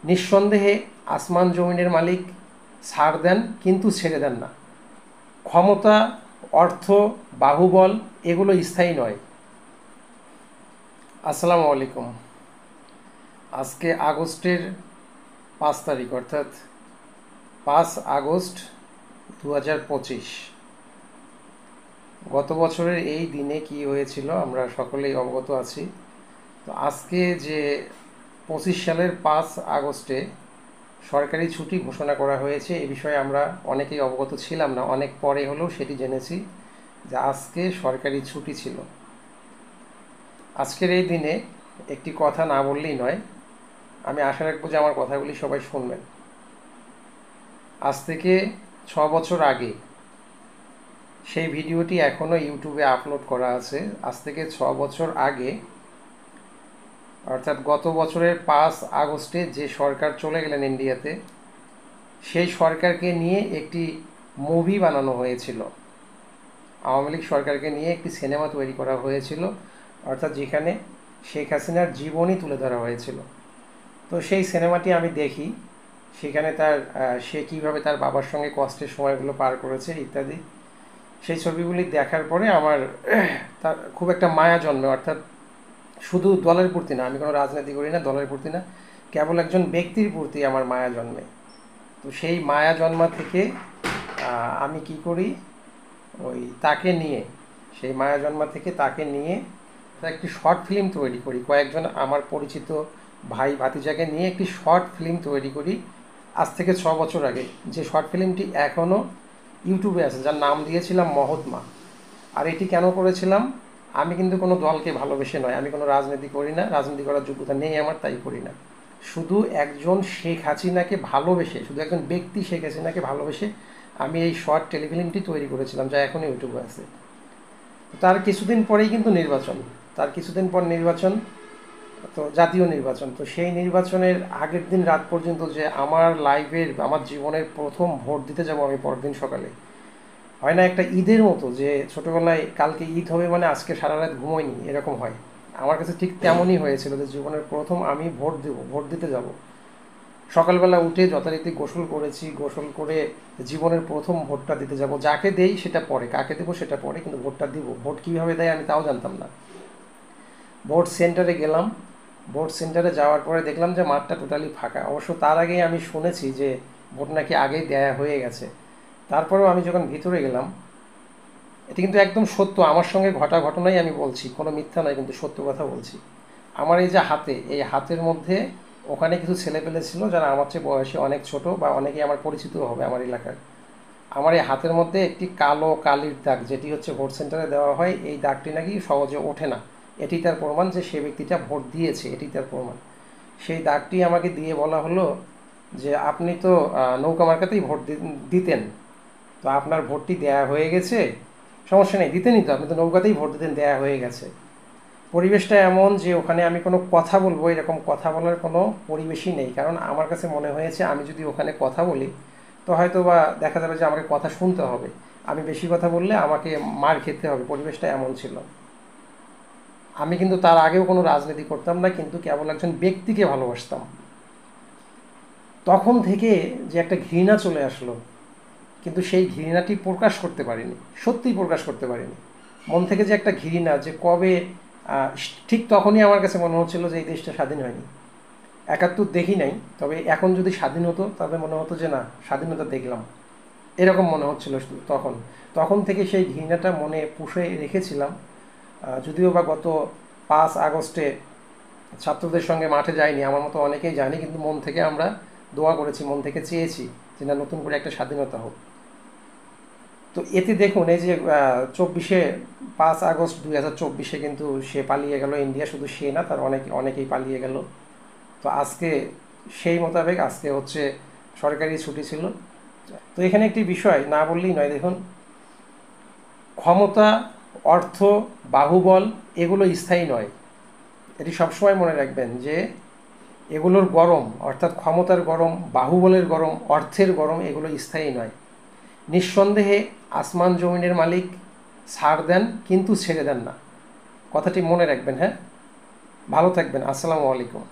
নিঃসন্দেহে আসমান জমিনের মালিক ছাড় দেন কিন্তু ছেড়ে দেন না। ক্ষমতা, অর্থ, বাহুবল এগুলো স্থায়ী নয়। আসসালামু আলাইকুম। আজকে আগস্টের 5 তারিখ, অর্থাৎ 5 আগস্ট 2025। গত বছরের এই দিনে কি হয়েছিল আমরা সকলেই অবগত আছি। তো আজকে যে 25 সালের 5 আগস্টে সরকারি ছুটি ঘোষণা করা হয়েছে, এ বিষয়ে আমরা অনেকেই অবগত ছিলাম না, অনেক পরে হলেও সেটি জেনেছি যে আজকে সরকারি ছুটি ছিল। আজকের এই দিনে একটি কথা না বললেই নয়, আমি আশা রাখবো যে আমার কথাগুলি সবাই শুনবেন। আজ থেকে 6 বছর আগে, সেই ভিডিওটি এখনও ইউটিউবে আপলোড করা আছে। আজ থেকে 6 বছর আগে, অর্থাৎ গত বছরের 5 আগস্টে যে সরকার চলে গেলেন ইন্ডিয়াতে, সেই সরকারকে নিয়ে একটি মুভি বানানো হয়েছিল। আওয়ামী লীগ সরকারকে নিয়ে একটি সিনেমা তৈরি করা হয়েছিল, অর্থাৎ যেখানে শেখ হাসিনার জীবনী তুলে ধরা হয়েছিল। তো সেই সিনেমাটি আমি দেখি, সেখানে সে কীভাবে তার বাবার সঙ্গে কষ্টের সময়গুলো পার করেছে ইত্যাদি, সেই ছবিগুলি দেখার পরে আমার তার খুব একটা মায়া জন্মে। অর্থাৎ শুধু দলের প্রতি না, আমি কোনো রাজনীতি করি না, দলের প্রতি না, কেবল একজন ব্যক্তির প্রতি আমার মায়া জন্মে। তো সেই মায়া জন্মা থেকে আমি কি করি, তাকে নিয়ে, সেই মায়া জন্মা থেকে তাকে নিয়ে একটি শর্ট ফিল্ম তৈরি করি। কয়েকজন আমার পরিচিত ভাই ভাতিজাকে নিয়ে একটি শর্ট ফিল্ম তৈরি করি আজ থেকে 6 বছর আগে, যে শর্ট ফিল্মটি এখনও ইউটিউবে আছে, যার নাম দিয়েছিলাম মহৎমা। আর এটি কেন করেছিলাম, আমি কিন্তু কোনো দলকে ভালোবেসে নয়, আমি কোনো রাজনীতি করি না, রাজনীতি করার যোগ্যতা নেই আমার, তাই করি না। শুধু একজন শেখ হাসিনাকে ভালোবেসে, শুধু একজন ব্যক্তি শেখ হাসিনাকে ভালোবেসে আমি এই শর্ট টেলিফিল্মটি তৈরি করেছিলাম, যা এখন ইউটিউবে আছে। তার কিছুদিন পরেই কিন্তু নির্বাচন, তার কিছুদিন পর নির্বাচন, তো জাতীয় নির্বাচন। তো সেই নির্বাচনের আগের দিন রাত পর্যন্ত যে আমার লাইফের, আমার জীবনের প্রথম ভোট দিতে যাব আমি পরদিন সকালে, হয় না একটা ঈদের মতো, যে ছোটোবেলায় কালকে ঈদ হবে মানে আজকে সারা রাত ঘুমোয়নি, এরকম হয়। আমার কাছে ঠিক তেমনই হয়েছিল, যে জীবনের প্রথম আমি ভোট দিতে যাব। সকালবেলা উঠে যথারীতি গোসল করেছি, গোসল করে জীবনের প্রথম ভোটটা দিতে যাব। যাকে দেই সেটা পরে, কাকে দেবো সেটা পরে, কিন্তু ভোটটা দিব। ভোট কীভাবে দেয় আমি তাও জানতাম না। ভোট সেন্টারে গেলাম, ভোট সেন্টারে যাওয়ার পরে দেখলাম যে মাঠটা টোটালি ফাঁকা। অবশ্য তার আগেই আমি শুনেছি যে ভোট নাকি আগেই দেয়া হয়ে গেছে। তারপরেও আমি যখন ভিতরে গেলাম, এটি কিন্তু একদম সত্য, আমার সঙ্গে ঘটা ঘটনাই আমি বলছি, কোনো মিথ্যা নয়, কিন্তু সত্য কথা বলছি। আমার এই যে হাতে, এই হাতের মধ্যে ওখানে কিছু ছেলেপেলে ছিল যারা আমার চেয়ে বয়সে অনেক ছোট, বা অনেকেই আমার পরিচিত হবে আমার এলাকার। আমার এই হাতের মধ্যে একটি কালো কালির দাগ, যেটি হচ্ছে ভোট সেন্টারে দেওয়া হয়, এই দাগটি নাকি সহজে ওঠে না। এটি তার প্রমাণ যে সে ব্যক্তিটা ভোট দিয়েছে, এটি তার প্রমাণ। সেই দাগটি আমাকে দিয়ে বলা হলো যে আপনি তো নৌকা মার্কাতেই ভোট দিতেন, তো আপনার ভোটটি দেয়া হয়ে গেছে, সমস্যা নেই, দিতেনই তো, আপনি তো নৌকাতেই ভোট দিতেন, দেয়া হয়ে গেছে। পরিবেশটা এমন যে ওখানে আমি কোনো কথা বলবো, এরকম কথা বলার কোনো পরিবেশই নেই। কারণ আমার কাছে মনে হয়েছে আমি যদি ওখানে কথা বলি, তো হয়তো বা দেখা যাবে যে আমাকে কথা শুনতে হবে, আমি বেশি কথা বললে আমাকে মার খেতে হবে। পরিবেশটা এমন ছিল। আমি কিন্তু তার আগেও কোনো রাজনীতি করতাম না, কিন্তু কেবল একজন ব্যক্তিকে ভালোবাসতাম। তখন থেকে যে একটা ঘৃণা চলে আসলো, কিন্তু সেই ঘৃণাটি প্রকাশ করতে পারিনি, সত্যিই প্রকাশ করতে পারিনি। মন থেকে যে একটা ঘৃণা, যে কবে, ঠিক তখনই আমার কাছে মনে হচ্ছিল যে এই দেশটা স্বাধীন হয়নি। 71 দেখি নাই, তবে এখন যদি স্বাধীন হতো তবে মনে হতো যে না, স্বাধীনতা দেখলাম, এরকম মনে হচ্ছিল তখন। তখন থেকে সেই ঘৃণাটা মনে পুষে রেখেছিলাম। যদিও বা গত 5 আগস্টে ছাত্রদের সঙ্গে মাঠে যাইনি, আমার মতো অনেকেই যায়নি, কিন্তু মন থেকে আমরা দোয়া করেছি, মন থেকে চেয়েছি যে না, নতুন করে একটা স্বাধীনতা হোক। তো এতে দেখুন, এই যে 5 আগস্ট 2024 কিন্তু সে পালিয়ে গেল ইন্ডিয়া। শুধু সে না, তার অনেকেই পালিয়ে গেল। তো আজকে সেই মোতাবেক আজকে হচ্ছে সরকারি ছুটি ছিল। তো এখানে একটি বিষয় না বললেই নয়, দেখুন, ক্ষমতা, অর্থ, বাহুবল এগুলো স্থায়ী নয়। এটি সবসময় মনে রাখবেন যে এগুলোর গরম, অর্থাৎ ক্ষমতার গরম, বাহুবলের গরম, অর্থের গরম, এগুলো স্থায়ী নয়। নিঃসন্দেহে আসমান জমিনের মালিক ছাড় দেন কিন্তু ছেড়ে দেন না। কথাটি মনে রাখবেন। হ্যাঁ, ভালো থাকবেন। আসসালামু আলাইকুম।